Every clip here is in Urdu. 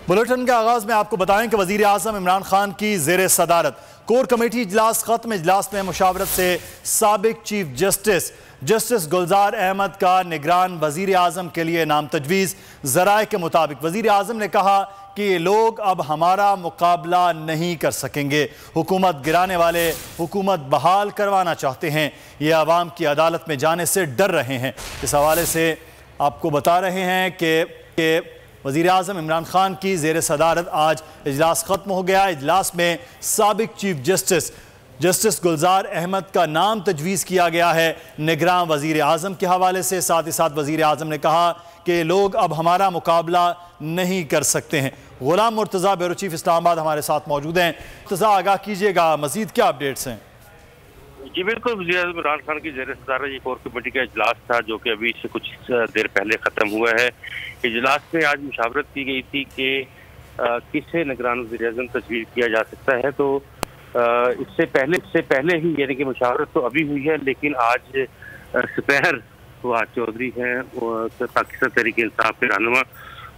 بلیٹن کے آغاز میں آپ کو بتائیں کہ وزیر اعظم عمران خان کی زیر صدارت کور کمیٹی اجلاس ختم۔ اجلاس میں مشاورت سے سابق چیف جسٹس گلزار احمد کا نگران وزیر اعظم کے لیے نام تجویز۔ ذرائع کے مطابق وزیر اعظم نے کہا کہ یہ لوگ اب ہمارا مقابلہ نہیں کر سکیں گے۔ حکومت گرانے والے حکومت بحال کروانا چاہتے ہیں، یہ عوام کی عدالت میں جانے سے ڈر رہے ہیں۔ اس حوالے سے آپ کو بتا رہے ہیں کہ وزیر اعظم عمران خان کی زیر صدارت آج اجلاس ختم ہو گیا۔ اجلاس میں سابق چیف جسٹس گلزار احمد کا نام تجویز کیا گیا ہے نگراں وزیر اعظم کے حوالے سے۔ ساتھ ہی ساتھ وزیر اعظم نے کہا کہ لوگ اب ہمارا مقابلہ نہیں کر سکتے ہیں۔ غلام مرتضیٰ بیورو چیف اسلام آباد ہمارے ساتھ موجود ہیں۔ مرتضیٰ، آگاہ کیجئے گا، مزید کیا اپڈیٹس ہیں؟ جی بالکل، وزیر اعظم عمران خان کی زیر صدارت یہ کور کمیٹی کا اجلاس تھا جو کہ ابھی سے کچھ دیر پہلے ختم ہوا ہے۔ اجلاس میں آج مشاورت کی گئی تھی کہ کسے نگران وزیر اعظم تجویز کیا جا سکتا ہے، تو اس سے پہلے ہی یعنی کہ مشاورت تو ابھی ہوئی ہے، لیکن آج سپہر فواد چودھری ہیں پاکستان تحریک انصاف کے رہنما،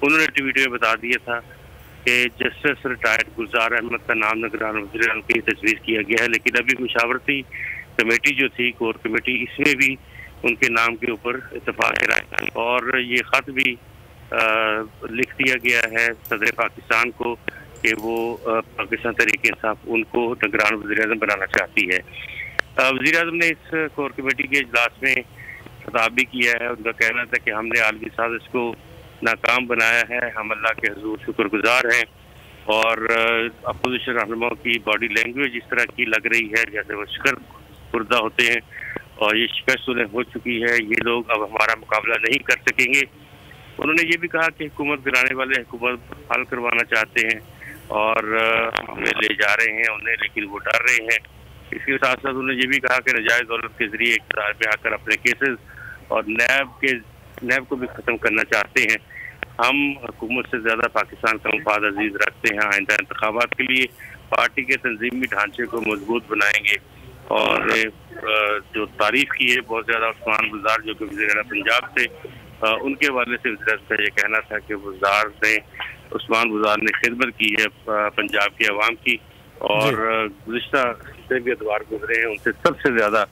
انہوں نے ٹویٹ میں بتا دیا تھا کہ جسٹس ریٹائرڈ گلزار احمد کا نام نگران وزیر اعظم کی تجویز کیا گیا ہے، لیکن ابھی مشاورتی کمیٹی جو تھی کور کمیٹی، اس میں بھی ان کے نام کے اوپر اتفاق رائے اور یہ خط بھی لکھ دیا گیا ہے صدر پاکستان کو کہ وہ پاکستان تحریک انصاف ان کو نگران وزیر اعظم بنانا چاہتی ہے۔ وزیر اعظم نے اس کور کمیٹی کے اجلاس میں خطاب بھی کیا ہے۔ ان کا کہنا تھا کہ ہم نے عالمی سازش کو ناکام بنایا ہے، ہم اللہ کے حضور شکر گزار ہیں، اور اپوزیشن رہنماؤں کی باڈی لینگویج اس طرح کی لگ رہی ہے جیسے وہ شکر خوردہ ہوتے ہیں، اور یہ شکست انہیں ہو چکی ہے، یہ لوگ اب ہمارا مقابلہ نہیں کر سکیں گے۔ انہوں نے یہ بھی کہا کہ حکومت گرانے والے حکومت حل کروانا چاہتے ہیں اور ہمیں لے جا رہے ہیں انہیں، لیکن وہ ڈر رہے ہیں۔ اس کے ساتھ ساتھ انہوں نے یہ بھی کہا کہ نجائز دولت کے ذریعے اقتدار میں آ کر اپنے کیسز اور نیب کو بھی ختم کرنا چاہتے ہیں۔ ہم حکومت سے زیادہ پاکستان کا مفاد عزیز رکھتے ہیں، آئندہ انتخابات کے لیے پارٹی کے تنظیمی ڈھانچے کو مضبوط بنائیں گے، اور جو تعریف کی ہے بہت زیادہ عثمان بزدار جو کہ وزیر اعلیٰ پنجاب سے، ان کے حوالے سے وزیر اعظم کا یہ کہنا تھا کہ عثمان بزدار نے خدمت کی ہے پنجاب کے عوام کی، اور گزشتہ سے بھی ادوار گزرے ہیں ان سے سب سے زیادہ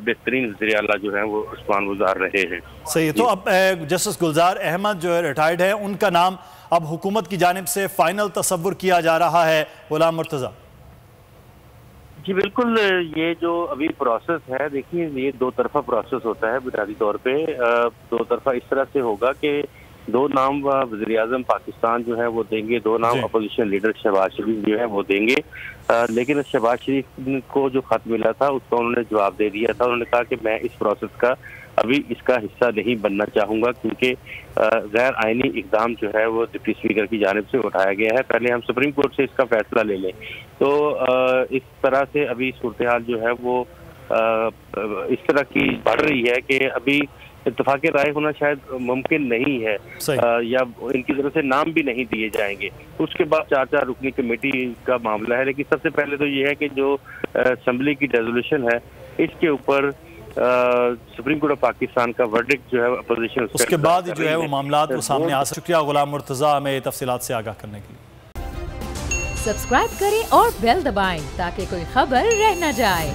بہترین وزیر اعلیٰ جو ہیں وہ عثمان بزدار رہے ہیں۔ صحیح، تو اب جسٹس گلزار احمد جو ریٹائرڈ ہے، ان کا نام اب حکومت کی جانب سے فائنل تصور کیا جا رہا ہے۔ غلام مرتضیٰ جی بالکل، یہ جو ابھی پروسیس ہے، دیکھیے یہ دو طرفہ پروسیس ہوتا ہے بنیادی طور پہ۔ دو طرفہ اس طرح سے ہوگا کہ دو نام وزیر اعظم پاکستان جو ہے وہ دیں گے، دو نام اپوزیشن لیڈر شہباز شریف جو ہے وہ دیں گے، لیکن شہباز شریف کو جو خط ملا تھا اس کا انہوں نے جواب دے دیا تھا۔ انہوں نے کہا کہ میں اس پروسیس کا ابھی اس کا حصہ نہیں بننا چاہوں گا، کیونکہ غیر آئینی اقدام جو ہے وہ ڈپٹی اسپیکر کی جانب سے اٹھایا گیا ہے، پہلے ہم سپریم کورٹ سے اس کا فیصلہ لے لیں۔ تو اس طرح سے ابھی صورتحال جو ہے وہ اس طرح کی بڑھ رہی ہے کہ ابھی اتفاق رائے ہونا شاید ممکن نہیں ہے، یا ان کی طرف سے نام بھی نہیں دیے جائیں گے۔ اس کے بعد 4 رکنی کمیٹی کا معاملہ ہے، لیکن سب سے پہلے تو یہ ہے کہ جو اسمبلی کی ریزولوشن ہے اس کے اوپر سپریم کورٹ آف پاکستان کا ورڈکٹ جو ہے اپوزیشن اس کے بعد جو ہے وہ معاملات وہ سامنے آ سکتے۔ شکریہ غلام مرتضیٰ ہمیں تفصیلات سے آگاہ کرنے کے لیے۔ سبسکرائب کریں اور بیل دبائیں تاکہ کوئی خبر رہ نہ جائے۔